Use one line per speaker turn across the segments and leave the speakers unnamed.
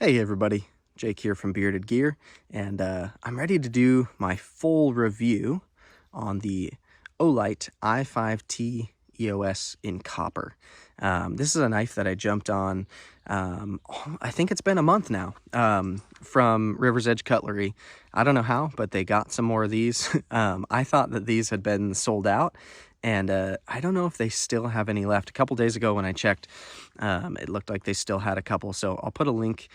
Hey everybody, Jake here from Bearded Gear, and I'm ready to do my full review on the Olight I5T EOS in copper. This is a knife that I jumped on, I think it's been a month now, from River's Edge Cutlery. I don't know how, but they got some more of these. I thought that these had been sold out, and I don't know if they still have any left. A couple days ago when I checked, it looked like they still had a couple, so I'll put a link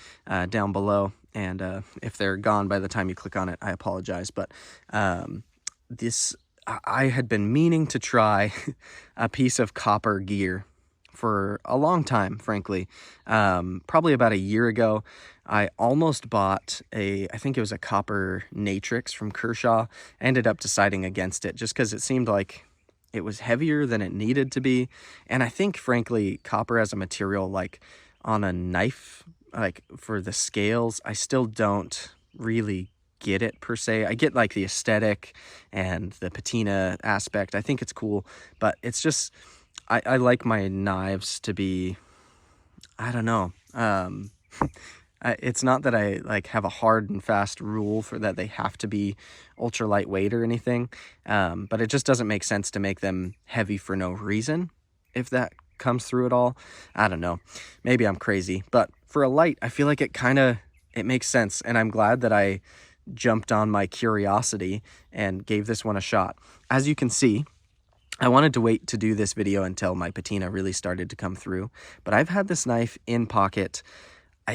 down below, and if they're gone by the time you click on it, I apologize. But I had been meaning to try a piece of copper gear for a long time, frankly. Probably about a year ago, I almost bought I think it was a copper Natrix from Kershaw. I ended up deciding against it just because it seemed like it was heavier than it needed to be. And I think, frankly, copper as a material, like on a knife, like for the scales, I still don't really get it per se. I get like the aesthetic and the patina aspect. I think it's cool, but it's just, I like my knives to be, I don't know. It's not that I like have a hard and fast rule for that they have to be ultra lightweight or anything, but it just doesn't make sense to make them heavy for no reason. If that comes through at all, I don't know. Maybe I'm crazy, but for a light, I feel like it makes sense, and I'm glad that I jumped on my curiosity and gave this one a shot. As you can see, I wanted to wait to do this video until my patina really started to come through, but I've had this knife in pocket.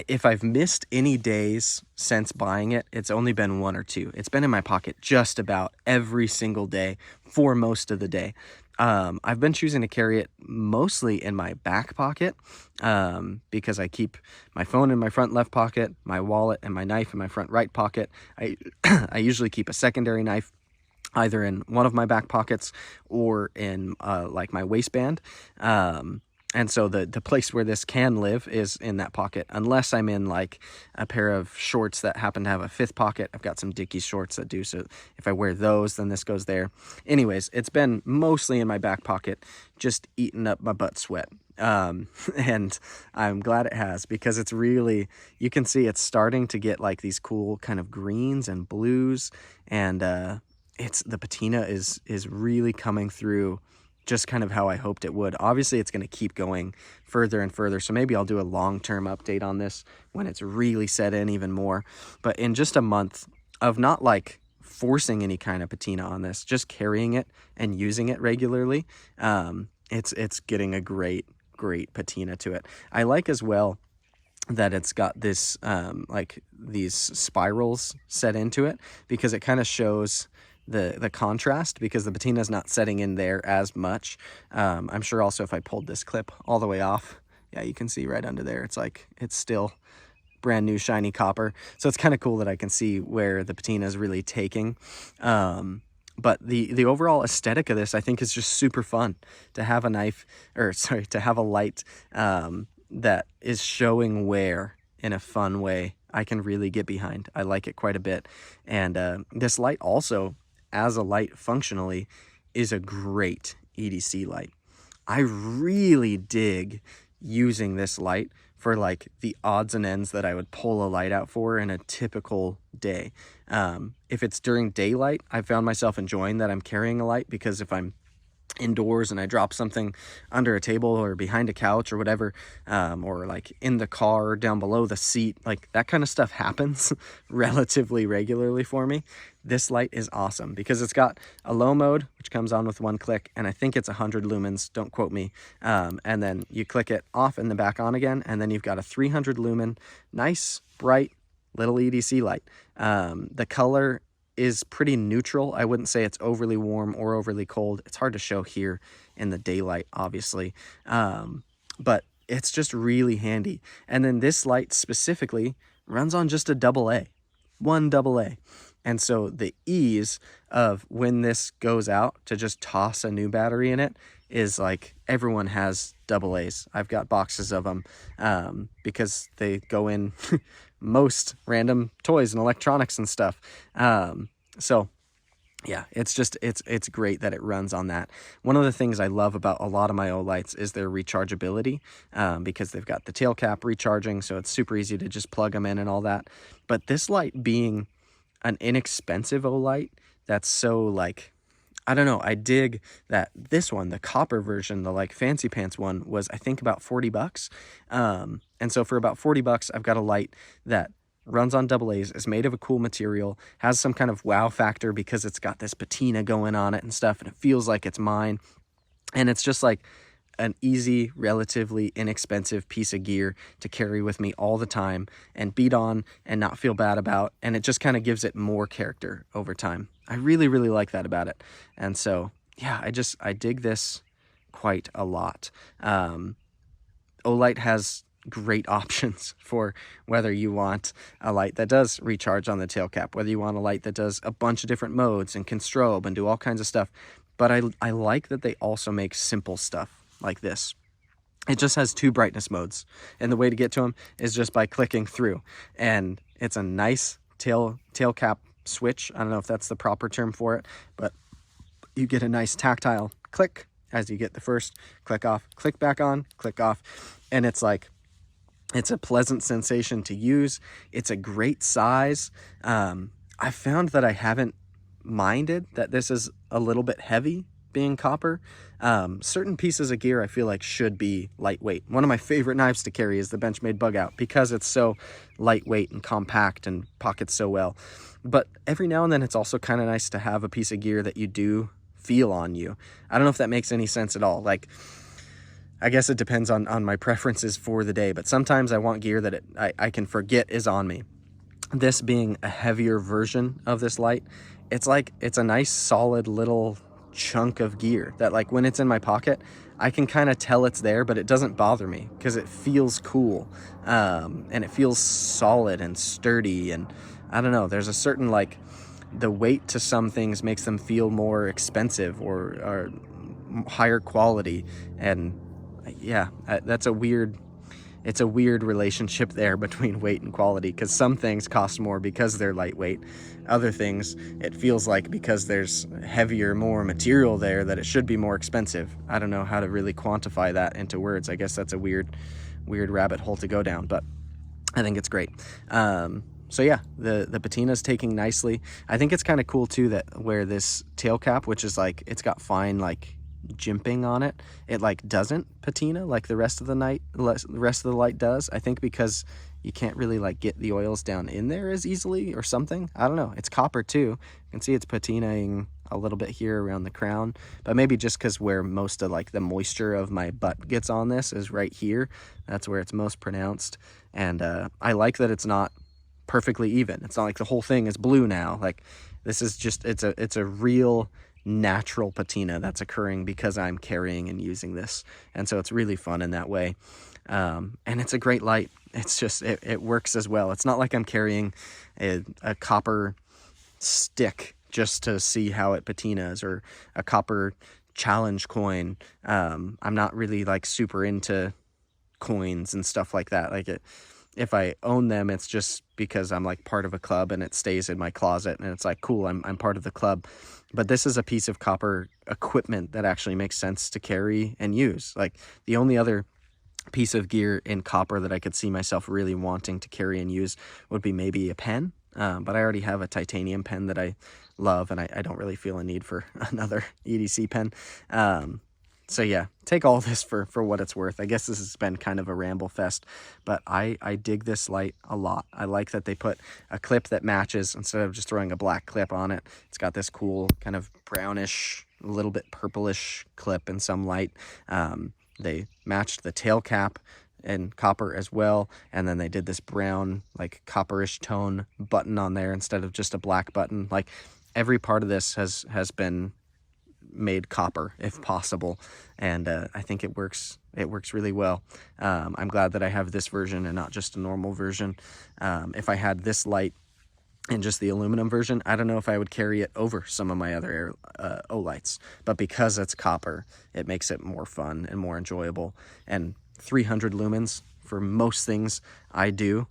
If I've missed any days since buying it, it's only been one or two. It's been in my pocket just about every single day for most of the day. I've been choosing to carry it mostly in my back pocket because I keep my phone in my front left pocket, my wallet and my knife in my front right pocket. I usually keep a secondary knife either in one of my back pockets or in like my waistband. And so the place where this can live is in that pocket, unless I'm in like a pair of shorts that happen to have a fifth pocket. I've got some Dickies shorts that do, so if I wear those, then this goes there. Anyways, it's been mostly in my back pocket, just eating up my butt sweat. And I'm glad it has, because it's really, you can see it's starting to get like these cool kind of greens and blues, and the patina is really coming through just kind of how I hoped it would. Obviously, it's going to keep going further and further, so maybe I'll do a long-term update on this when it's really set in even more. But in just a month of not like forcing any kind of patina on this, just carrying it and using it regularly, it's getting a great patina to it. I like as well that it's got this like these spirals set into it, because it kind of shows the contrast, because the patina is not setting in there as much. I'm sure also if I pulled this clip all the way off, yeah, you can see right under there, it's like it's still brand new shiny copper. So it's kind of cool that I can see where the patina is really taking. But the overall aesthetic of this, I think, is just super fun to have a knife, or sorry, to have a light that is showing wear in a fun way. I can really get behind. I like it quite a bit. And this light also, as a light functionally, is a great EDC light. I really dig using this light for like the odds and ends that I would pull a light out for in a typical day. If it's during daylight, I found myself enjoying that I'm carrying a light, because if I'm indoors and I drop something under a table or behind a couch or whatever, or like in the car down below the seat, like that kind of stuff happens relatively regularly for me. This light is awesome because it's got a low mode, which comes on with one click, and I think it's 100 lumens, don't quote me, and then you click it off and then back on again, and then you've got a 300 lumen, nice, bright little EDC light. The color is pretty neutral. I wouldn't say it's overly warm or overly cold. It's hard to show here in the daylight, obviously, but it's just really handy. And then this light specifically runs on just a one AA. And so the ease of when this goes out to just toss a new battery in it is like everyone has AA's. I've got boxes of them because they go in most random toys and electronics and stuff. So yeah, it's just, it's great that it runs on that. One of the things I love about a lot of my Olights is their rechargeability, because they've got the tail cap recharging, so it's super easy to just plug them in and all that. But this light being an inexpensive Olight, that's so like, I don't know, I dig that this one, the copper version, the like fancy pants one, was I think about 40 bucks. And so for about 40 bucks, I've got a light that runs on AA's, is made of a cool material, has some kind of wow factor because it's got this patina going on it and stuff, and it feels like it's mine. And it's just like an easy, relatively inexpensive piece of gear to carry with me all the time and beat on and not feel bad about. And it just kind of gives it more character over time. I really, really like that about it. And so, yeah, I dig this quite a lot. Olight has great options for whether you want a light that does recharge on the tail cap, whether you want a light that does a bunch of different modes and can strobe and do all kinds of stuff. But I like that they also make simple stuff like this. It just has 2 brightness modes, and the way to get to them is just by clicking through. And it's a nice tail cap switch. I don't know if that's the proper term for it, but you get a nice tactile click as you get the first click off, click back on, click off. And it's like, it's a pleasant sensation to use. It's a great size. I found that I haven't minded that this is a little bit heavy being copper. Certain pieces of gear I feel like should be lightweight. One of my favorite knives to carry is the Benchmade Bug Out because it's so lightweight and compact and pockets so well. But every now and then it's also kind of nice to have a piece of gear that you do feel on you. I don't know if that makes any sense at all. Like, I guess it depends on my preferences for the day, but sometimes I want gear that I can forget is on me. This being a heavier version of this light, it's like, it's a nice solid little chunk of gear that like when it's in my pocket, I can kind of tell it's there, but it doesn't bother me because it feels cool. And it feels solid and sturdy. And I don't know, there's a certain like, the weight to some things makes them feel more expensive or higher quality. And yeah, it's a weird relationship there between weight and quality, because some things cost more because they're lightweight. Other things, it feels like because there's heavier, more material there, that it should be more expensive. I don't know how to really quantify that into words. I guess that's a weird rabbit hole to go down, but I think it's great. So yeah, the patina's taking nicely. I think it's kind of cool too that where this tail cap, which is like, it's got fine like jimping on it, it like doesn't patina like the rest of the light does. I think because you can't really like get the oils down in there as easily or something. I don't know. It's copper too. You can see it's patinaing a little bit here around the crown, but maybe just because where most of like the moisture of my butt gets on this is right here. That's where it's most pronounced. And I like that it's not perfectly even. It's not like the whole thing is blue now. Like this is just, it's a real natural patina that's occurring because I'm carrying and using this. And so it's really fun in that way. And it's a great light. It's just, it works as well. It's not like I'm carrying a copper stick just to see how it patinas, or a copper challenge coin. I'm not really like super into coins and stuff like that. Like if I own them, it's just because I'm like part of a club and it stays in my closet and it's like, cool, I'm part of the club. But this is a piece of copper equipment that actually makes sense to carry and use. Like the only other piece of gear in copper that I could see myself really wanting to carry and use would be maybe a pen. But I already have a titanium pen that I love, and I don't really feel a need for another EDC pen. So yeah, take all this for what it's worth. I guess this has been kind of a ramble fest, but I dig this light a lot. I like that they put a clip that matches instead of just throwing a black clip on it. It's got this cool kind of brownish, a little bit purplish clip in some light. They matched the tail cap in copper as well, and then they did this brown, like copperish tone button on there instead of just a black button. Like every part of this has been made copper if possible, and I think it works really well. I'm glad that I have this version and not just a normal version. If I had this light and just the aluminum version, I don't know if I would carry it over some of my other Olights, but because it's copper, it makes it more fun and more enjoyable. And 300 lumens for most things I do,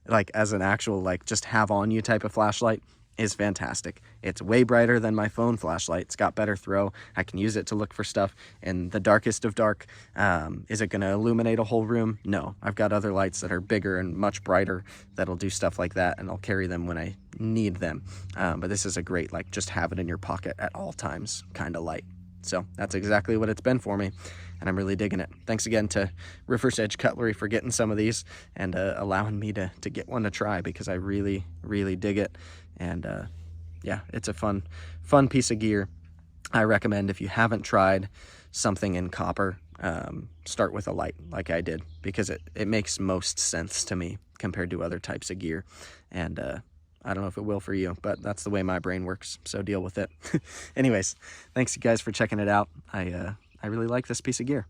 like as an actual like just have on you type of flashlight, is fantastic. It's way brighter than my phone flashlight. It's got better throw. I can use it to look for stuff in the darkest of dark. Is it going to illuminate a whole room? No. I've got other lights that are bigger and much brighter that'll do stuff like that, and I'll carry them when I need them. But this is a great, like, just have it in your pocket at all times kind of light. So that's exactly what it's been for me, and I'm really digging it. Thanks again to River's Edge Cutlery for getting some of these and allowing me to get one to try, because I really, really dig it. And yeah, it's a fun piece of gear. I recommend, if you haven't tried something in copper, start with Olight like I did, because it makes most sense to me compared to other types of gear. And I don't know if it will for you, but that's the way my brain works, so deal with it. Anyways, thanks you guys for checking it out. I really like this piece of gear.